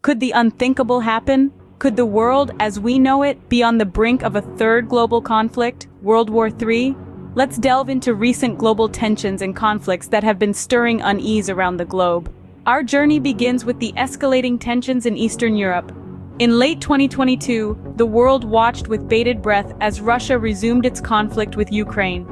Could the unthinkable happen? Could the world, as we know it, be on the brink of a third global conflict, World War III? Let's delve into recent global tensions and conflicts that have been stirring unease around the globe. Our journey begins with the escalating tensions in Eastern Europe. In late 2022, the world watched with bated breath as Russia resumed its conflict with Ukraine.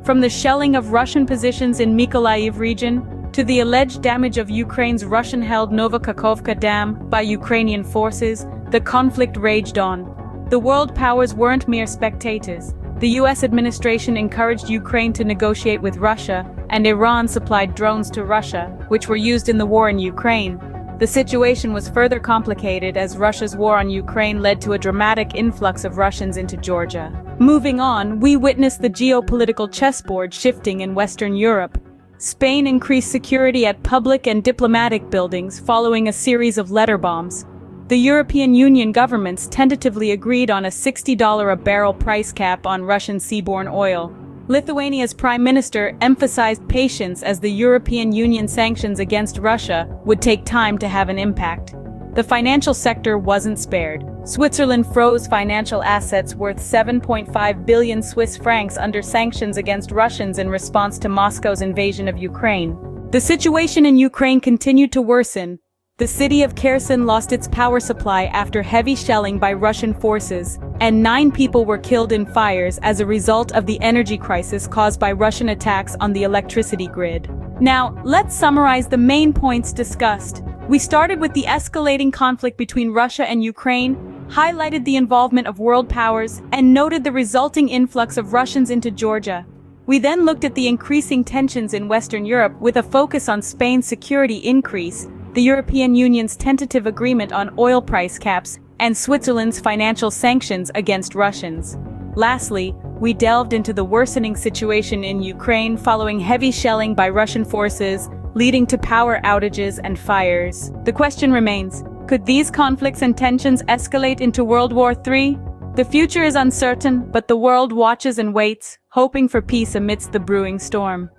From the shelling of Russian positions in Mykolaiv region, to the alleged damage of Ukraine's Russian-held Novokakhovka Dam by Ukrainian forces, the conflict raged on. The world powers weren't mere spectators. The US administration encouraged Ukraine to negotiate with Russia, and Iran supplied drones to Russia, which were used in the war in Ukraine. The situation was further complicated as Russia's war on Ukraine led to a dramatic influx of Russians into Georgia. Moving on, we witnessed the geopolitical chessboard shifting in Western Europe. Spain increased security at public and diplomatic buildings following a series of letter bombs. The European Union governments tentatively agreed on a $60 a barrel price cap on Russian seaborne oil. Lithuania's prime minister emphasized patience as the European Union sanctions against Russia would take time to have an impact. The financial sector wasn't spared. Switzerland froze financial assets worth 7.5 billion Swiss francs under sanctions against Russians in response to Moscow's invasion of Ukraine. The situation in Ukraine continued to worsen. The city of Kherson lost its power supply after heavy shelling by Russian forces, and 9 people were killed in fires as a result of the energy crisis caused by Russian attacks on the electricity grid. Now, let's summarize the main points discussed. We started with the escalating conflict between Russia and Ukraine, highlighted the involvement of world powers, and noted the resulting influx of Russians into Georgia. We then looked at the increasing tensions in Western Europe with a focus on Spain's security increase, the European Union's tentative agreement on oil price caps, and Switzerland's financial sanctions against Russians. Lastly, we delved into the worsening situation in Ukraine following heavy shelling by Russian forces, leading to power outages and fires. The question remains, could these conflicts and tensions escalate into World War III? The future is uncertain, but the world watches and waits, hoping for peace amidst the brewing storm.